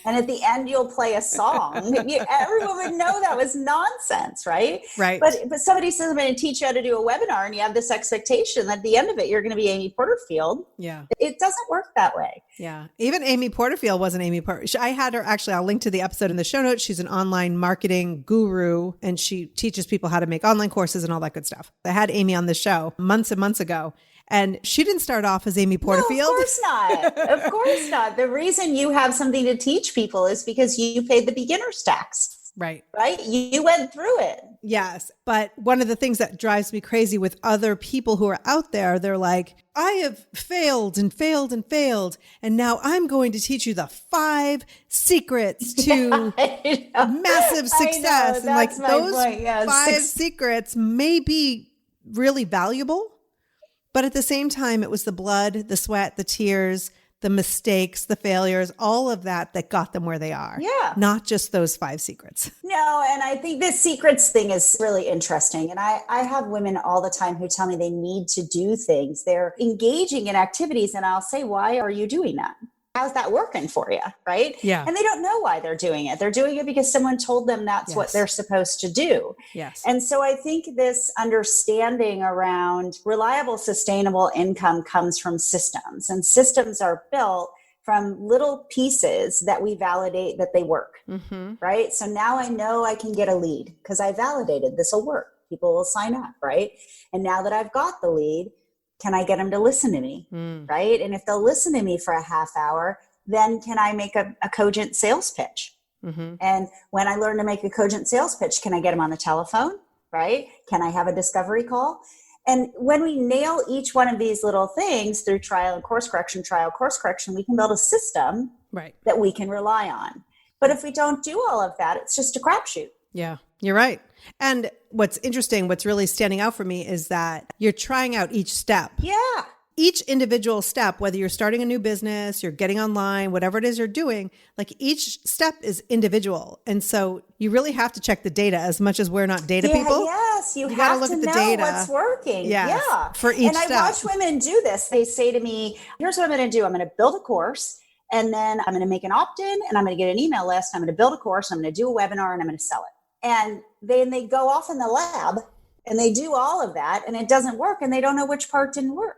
And at the end, you'll play a song. Everyone would know that was nonsense, right? Right. But somebody says, I'm going to teach you how to do a webinar, and you have this expectation that at the end of it, you're going to be Amy Porterfield. Yeah. It doesn't work that way. Yeah. Even Amy Porterfield wasn't Amy Porterfield. I had her, actually, I'll link to the episode in the show notes. She's an online marketing guru, and she teaches people how to make online courses and all that good stuff. I had Amy on the show months and months ago. And she didn't start off as Amy Porterfield. No, of course not. Of course not. The reason you have something to teach people is because you paid the beginner's tax. Right. Right? You went through it. Yes. But one of the things that drives me crazy with other people who are out there, they're like, I have failed and failed and failed. And now I'm going to teach you the 5 secrets to massive success. And like those point. Yeah, 5 secrets may be really valuable. But at the same time, it was the blood, the sweat, the tears, the mistakes, the failures, all of that got them where they are. Yeah. Not just those 5 secrets. No, and I think this secrets thing is really interesting. And I have women all the time who tell me they need to do things. They're engaging in activities. And I'll say, why are you doing that? How's that working for you? Right? Yeah. And they don't know why they're doing it. They're doing it because someone told them that's what they're supposed to do. Yes. And so I think this understanding around reliable, sustainable income comes from systems, and systems are built from little pieces that we validate that they work. Right? So now I know I can get a lead because I validated this will work. People will sign up. Right? And now that I've got the lead, can I get them to listen to me? Right? And if they'll listen to me for a half hour, then can I make a cogent sales pitch? And when I learn to make a cogent sales pitch, can I get them on the telephone? Right? Can I have a discovery call? And when we nail each one of these little things through trial, course correction, we can build a system that we can rely on. But if we don't do all of that, it's just a crapshoot. Yeah, you're right. And what's interesting, what's really standing out for me is that you're trying out each step. Yeah. Each individual step, whether you're starting a new business, you're getting online, whatever it is you're doing, like each step is individual. And so you really have to check the data as much as we're not data people. Yes, you gotta have look to at the know data. what's working. Yes, yeah. for each and step. I watch women do this. They say to me, here's what I'm going to do. I'm going to build a course, and then I'm going to make an opt-in, and I'm going to get an email list. I'm going to build a course. I'm going to do a webinar, and I'm going to sell it. And then they go off in the lab and they do all of that, and it doesn't work, and they don't know which part didn't work.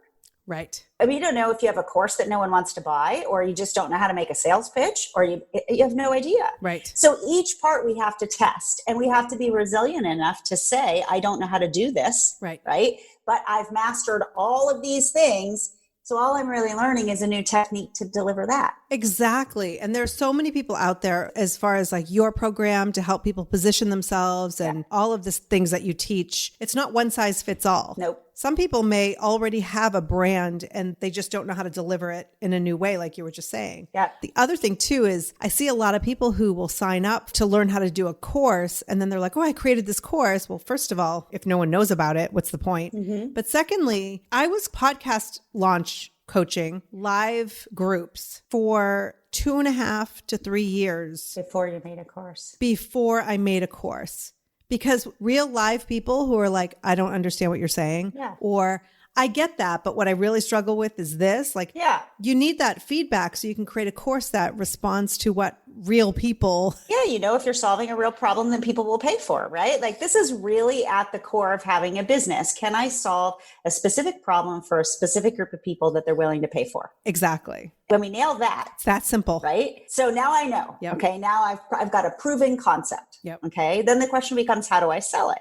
Right. I mean, you don't know if you have a course that no one wants to buy, or you just don't know how to make a sales pitch, or you have no idea. Right. So each part we have to test, and we have to be resilient enough to say, I don't know how to do this. Right. But I've mastered all of these things. So all I'm really learning is a new technique to deliver that. Exactly. And there's so many people out there as far as like your program to help people position themselves and all of the things that you teach. It's not one size fits all. Nope. Some people may already have a brand and they just don't know how to deliver it in a new way, like you were just saying. Yeah. The other thing too is I see a lot of people who will sign up to learn how to do a course and then they're like, oh, I created this course. Well, first of all, if no one knows about it, what's the point? Mm-hmm. But secondly, I was podcast launch coaching live groups for 2.5 to 3 years. Before you made a course. Before I made a course. Because real live people who are like, I don't understand what you're saying. Yeah. Or I get that, but what I really struggle with is this. Like, you need that feedback so you can create a course that responds to what real people. Yeah, if you're solving a real problem, then people will pay for it, right? Like this is really at the core of having a business. Can I solve a specific problem for a specific group of people that they're willing to pay for? Exactly. When we nail that, it's that simple, right? So now I know. Yep. Okay, now I've got a proven concept. Yep. Okay, then the question becomes, how do I sell it?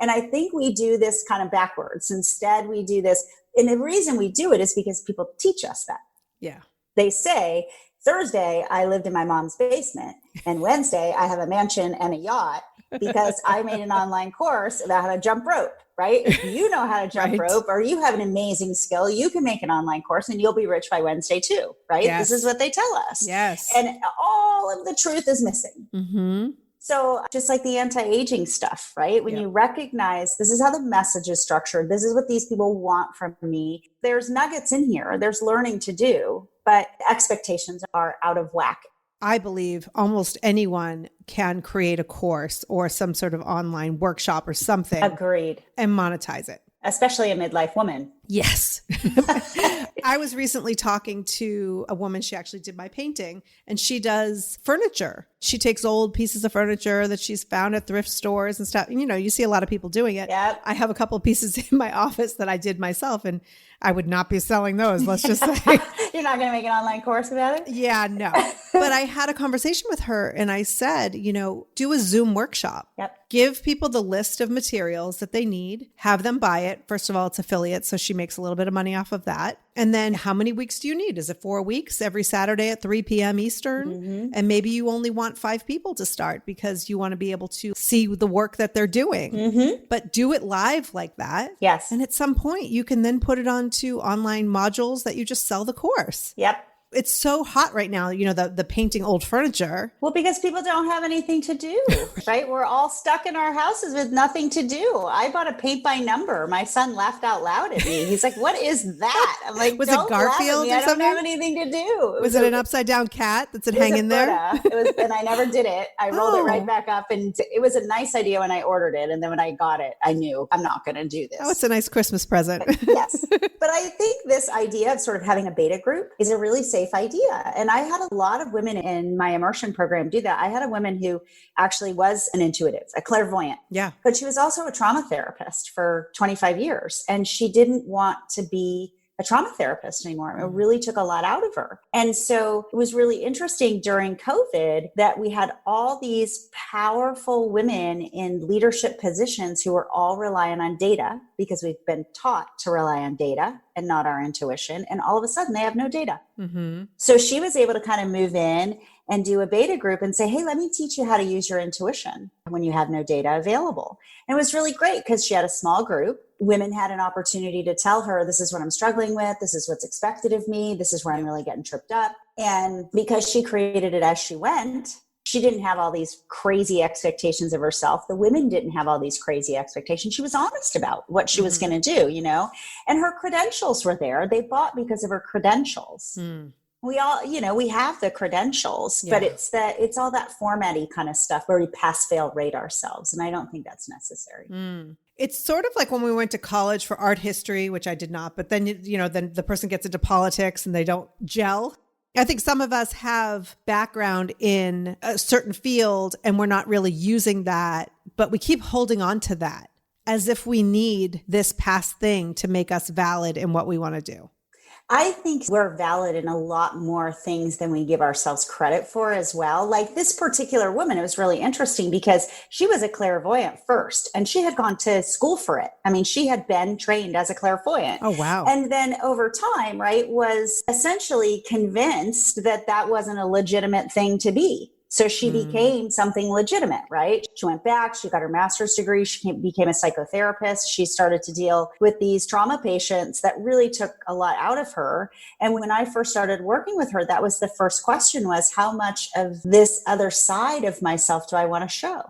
And I think we do this kind of backwards. Instead, we do this. And the reason we do it is because people teach us that. Yeah. They say, Thursday, I lived in my mom's basement. And Wednesday, I have a mansion and a yacht because I made an online course about how to jump rope, right? If you know how to jump rope or you have an amazing skill, you can make an online course and you'll be rich by Wednesday too, right? Yes. This is what they tell us. Yes. And all of the truth is missing. Mm-hmm. So just like the anti-aging stuff, right? When you recognize this is how the message is structured, this is what these people want from me. There's nuggets in here. There's learning to do, but expectations are out of whack. I believe almost anyone can create a course or some sort of online workshop or something. Agreed. And monetize it. Especially a midlife woman. Yes. I was recently talking to a woman. She actually did my painting and she does furniture. She takes old pieces of furniture that she's found at thrift stores and stuff. And, you see a lot of people doing it. Yep. I have a couple of pieces in my office that I did myself and I would not be selling those. Let's just say. You're not going to make an online course about it? Yeah, no. But I had a conversation with her and I said, do a Zoom workshop. Yep. Give people the list of materials that they need, have them buy it. First of all, it's affiliate, so she makes a little bit of money off of that. And then how many weeks do you need? Is it 4 weeks every Saturday at 3 p.m. Eastern? Mm-hmm. And maybe you only want 5 people to start because you want to be able to see the work that they're doing. Mm-hmm. But do it live like that. Yes. And at some point, you can then put it onto online modules that you just sell the course. Yep. It's so hot right now, the painting old furniture. Well, because people don't have anything to do, right? We're all stuck in our houses with nothing to do. I bought a paint by number. My son laughed out loud at me. He's like, what is that? I'm like, was don't it Garfield laugh at me. or something? I don't have anything to do. Was it an upside down cat that's hanging there? And I never did it. I rolled it right back up and it was a nice idea when I ordered it. And then when I got it, I knew I'm not going to do this. Oh, it's a nice Christmas present. Yes. But I think this idea of sort of having a beta group is a really safe idea. And I had a lot of women in my immersion program do that. I had a woman who actually was an intuitive, a clairvoyant. Yeah. But she was also a trauma therapist for 25 years. And she didn't want to be a trauma therapist anymore. It really took a lot out of her. And so it was really interesting during COVID that we had all these powerful women in leadership positions who were all relying on data because we've been taught to rely on data and not our intuition. And all of a sudden they have no data. Mm-hmm. So she was able to kind of move in and do a beta group and say, hey, let me teach you how to use your intuition when you have no data available. And it was really great because she had a small group. Women had an opportunity to tell her, this is what I'm struggling with. This is what's expected of me. This is where I'm really getting tripped up. And because she created it as she went, she didn't have all these crazy expectations of herself. The women didn't have all these crazy expectations. She was honest about what she was going to do, and her credentials were there. They bought because of her credentials. We all, we have the credentials, but it's all that formatty kind of stuff where we pass, fail, rate ourselves. And I don't think that's necessary. It's sort of like when we went to college for art history, which I did not, but then, then the person gets into politics and they don't gel. I think some of us have background in a certain field and we're not really using that, but we keep holding on to that as if we need this past thing to make us valid in what we want to do. I think we're valid in a lot more things than we give ourselves credit for as well. Like this particular woman, it was really interesting because she was a clairvoyant first and she had gone to school for it. I mean, she had been trained as a clairvoyant. Oh, wow. And then over time, right, was essentially convinced that that wasn't a legitimate thing to be. So she became something legitimate, right? She went back, she got her master's degree, she became a psychotherapist. She started to deal with these trauma patients that really took a lot out of her. And when I first started working with her, that was the first question was, how much of this other side of myself do I want to show?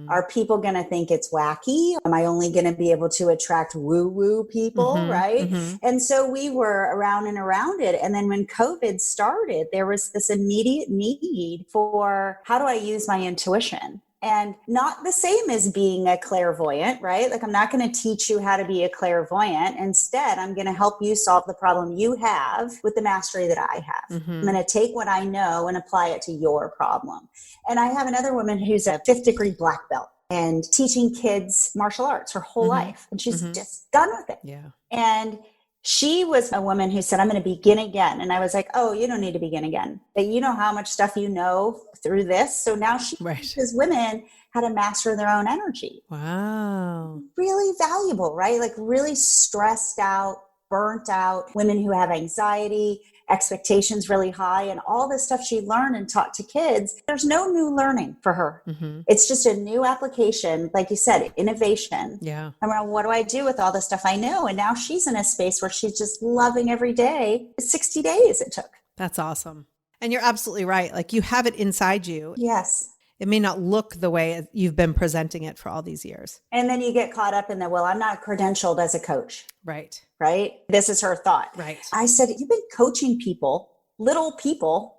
Are people going to think it's wacky? Am I only going to be able to attract woo-woo people, right? And so we were around and around it. And then when COVID started, there was this immediate need for how do I use my intuition? And not the same as being a clairvoyant, right? Like I'm not going to teach you how to be a clairvoyant. Instead, I'm going to help you solve the problem you have with the mastery that I have. I'm going to take what I know and apply it to your problem. And I have another woman who's a 5th degree black belt and teaching kids martial arts her whole life. And she's just done with it. Yeah. And she was a woman who said, I'm going to begin again. And I was like, oh, you don't need to begin again. But you know how much stuff you know through this. So now she teaches women how to master their own energy. Wow. Really valuable, right? Like really stressed out, burnt out women who have anxiety, expectations really high, and all this stuff she learned and taught to kids. There's no new learning for her. It's just a new application, like you said, innovation. Yeah. Around what do I do with all the stuff I know? And now she's in a space where she's just loving every day. 60 days it took. That's awesome. And you're absolutely right. Like you have it inside you. Yes. It may not look the way you've been presenting it for all these years. And then you get caught up in the, well, I'm not credentialed as a coach. Right. Right? This is her thought. Right. I said, you've been coaching people, little people,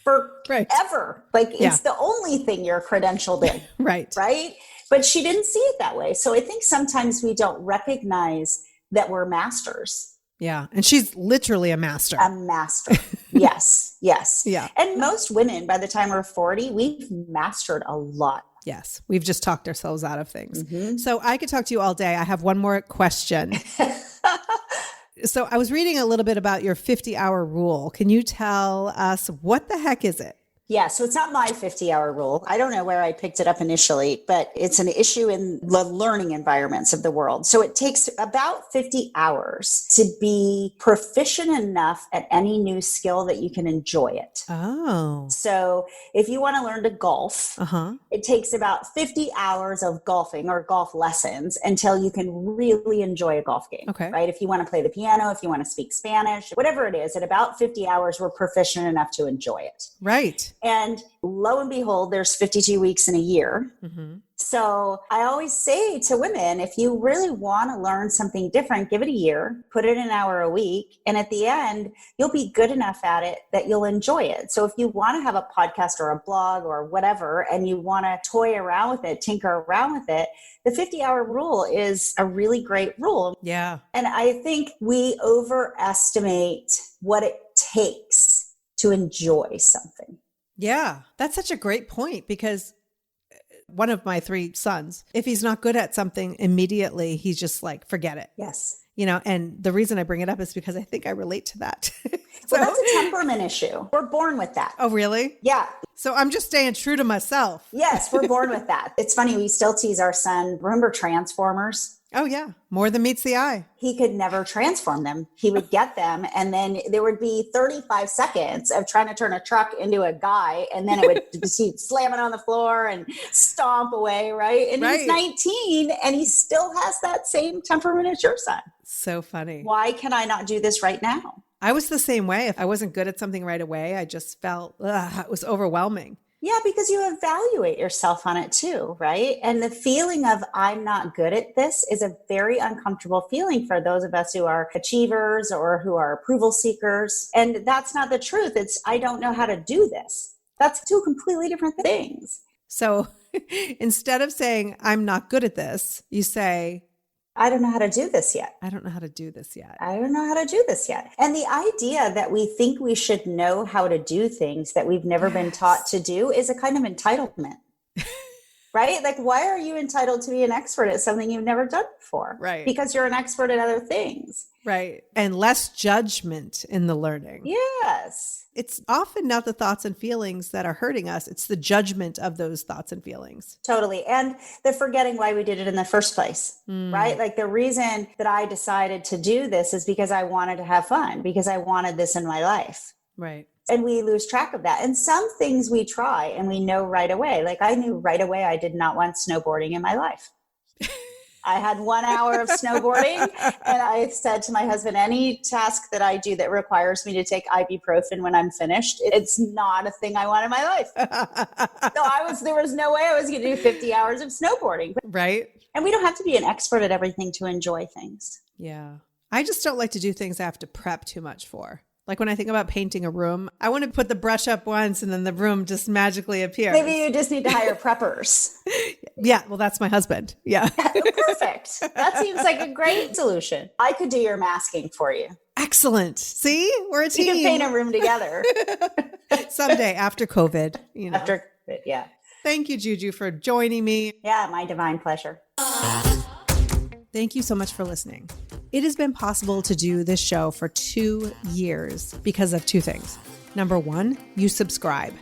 forever. Like it's the only thing you're credentialed in. Right. Right? But she didn't see it that way. So I think sometimes we don't recognize that we're masters. Yeah. And she's literally a master. A master. Yes. Yes. Yeah. And most women, by the time we're 40, we've mastered a lot. Yes. We've just talked ourselves out of things. So I could talk to you all day. I have one more question. So I was reading a little bit about your 50-hour rule. Can you tell us what the heck is it? Yeah, so it's not my 50-hour rule. I don't know where I picked it up initially, but it's an issue in the learning environments of the world. So it takes about 50 hours to be proficient enough at any new skill that you can enjoy it. Oh. So if you want to learn to golf, it takes about 50 hours of golfing or golf lessons until you can really enjoy a golf game. Okay. Right? If you want to play the piano, if you want to speak Spanish, whatever it is, at about 50 hours, we're proficient enough to enjoy it. Right. And lo and behold, there's 52 weeks in a year. So I always say to women, if you really want to learn something different, give it a year, put it an hour a week. And at the end, you'll be good enough at it that you'll enjoy it. So if you want to have a podcast or a blog or whatever, and you want to toy around with it, tinker around with it, the 50-hour rule is a really great rule. Yeah. And I think we overestimate what it takes to enjoy something. Yeah, that's such a great point because one of my 3 sons, if he's not good at something immediately, he's just like, forget it. Yes. And the reason I bring it up is because I think I relate to that. Well, that's a temperament issue. We're born with that. Oh, really? Yeah. So I'm just staying true to myself. Yes, we're born with that. It's funny. We still tease our son. Remember Transformers? Oh, yeah. More than meets the eye. He could never transform them. He would get them. And then there would be 35 seconds of trying to turn a truck into a guy. And then it would he'd slam it on the floor and stomp away. Right. And he's 19 and he still has that same temperament as your son. So funny. Why can I not do this right now? I was the same way. If I wasn't good at something right away, I just felt it was overwhelming. Yeah, because you evaluate yourself on it too, right? And the feeling of I'm not good at this is a very uncomfortable feeling for those of us who are achievers or who are approval seekers. And that's not the truth. It's I don't know how to do this. That's two completely different things. So instead of saying I'm not good at this, you say, I don't know how to do this yet. I don't know how to do this yet. I don't know how to do this yet. And the idea that we think we should know how to do things that we've never been taught to do is a kind of entitlement, right? Like, why are you entitled to be an expert at something you've never done before? Right. Because you're an expert at other things. Right. And less judgment in the learning. Yes. It's often not the thoughts and feelings that are hurting us. It's the judgment of those thoughts and feelings. Totally. And the forgetting why we did it in the first place, right? Like the reason that I decided to do this is because I wanted to have fun, because I wanted this in my life. Right. And we lose track of that. And some things we try and we know right away. Like I knew right away I did not want snowboarding in my life. I had 1 hour of snowboarding and I said to my husband, any task that I do that requires me to take ibuprofen when I'm finished, it's not a thing I want in my life. So there was no way I was going to do 50 hours of snowboarding. Right. And we don't have to be an expert at everything to enjoy things. Yeah. I just don't like to do things I have to prep too much for. Like when I think about painting a room, I want to put the brush up once and then the room just magically appears. Maybe you just need to hire preppers. Yeah. Well, that's my husband. Yeah. Perfect. That seems like a great solution. I could do your masking for you. Excellent. See, we're a team. We can paint a room together. Someday after COVID, After COVID, yeah. Thank you, Juju, for joining me. Yeah, my divine pleasure. Thank you so much for listening. It has been possible to do this show for 2 years because of two things. Number one, you subscribe.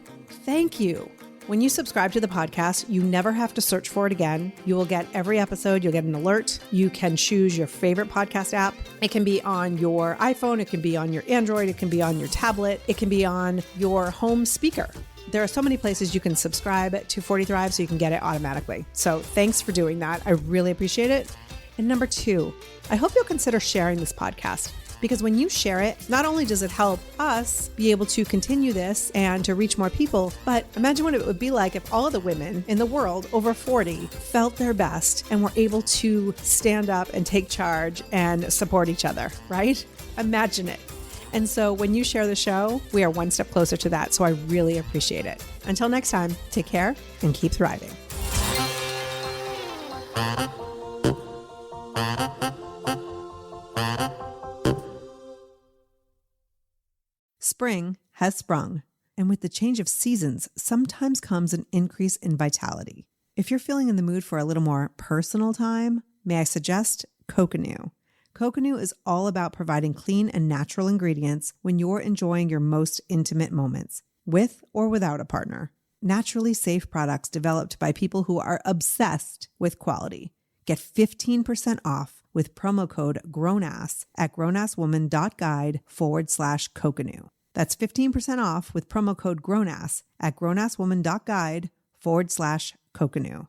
Thank you. When you subscribe to the podcast, you never have to search for it again. You will get every episode. You'll get an alert. You can choose your favorite podcast app. It can be on your iPhone. It can be on your Android. It can be on your tablet. It can be on your home speaker. There are so many places you can subscribe to 40 Thrive so you can get it automatically. So thanks for doing that. I really appreciate it. And number two, I hope you'll consider sharing this podcast because when you share it, not only does it help us be able to continue this and to reach more people, but imagine what it would be like if all of the women in the world over 40 felt their best and were able to stand up and take charge and support each other, right? Imagine it. And so when you share the show, we are one step closer to that. So I really appreciate it. Until next time, take care and keep thriving. Spring has sprung, and with the change of seasons, sometimes comes an increase in vitality. If you're feeling in the mood for a little more personal time, may I suggest Coconut. Coconut is all about providing clean and natural ingredients when you're enjoying your most intimate moments, with or without a partner. Naturally safe products developed by people who are obsessed with quality. Get 15% off with promo code GROWNASS at grownasswoman.guide/Coconut. That's 15% off with promo code GROWNASS at grownasswoman.guide/Coconut.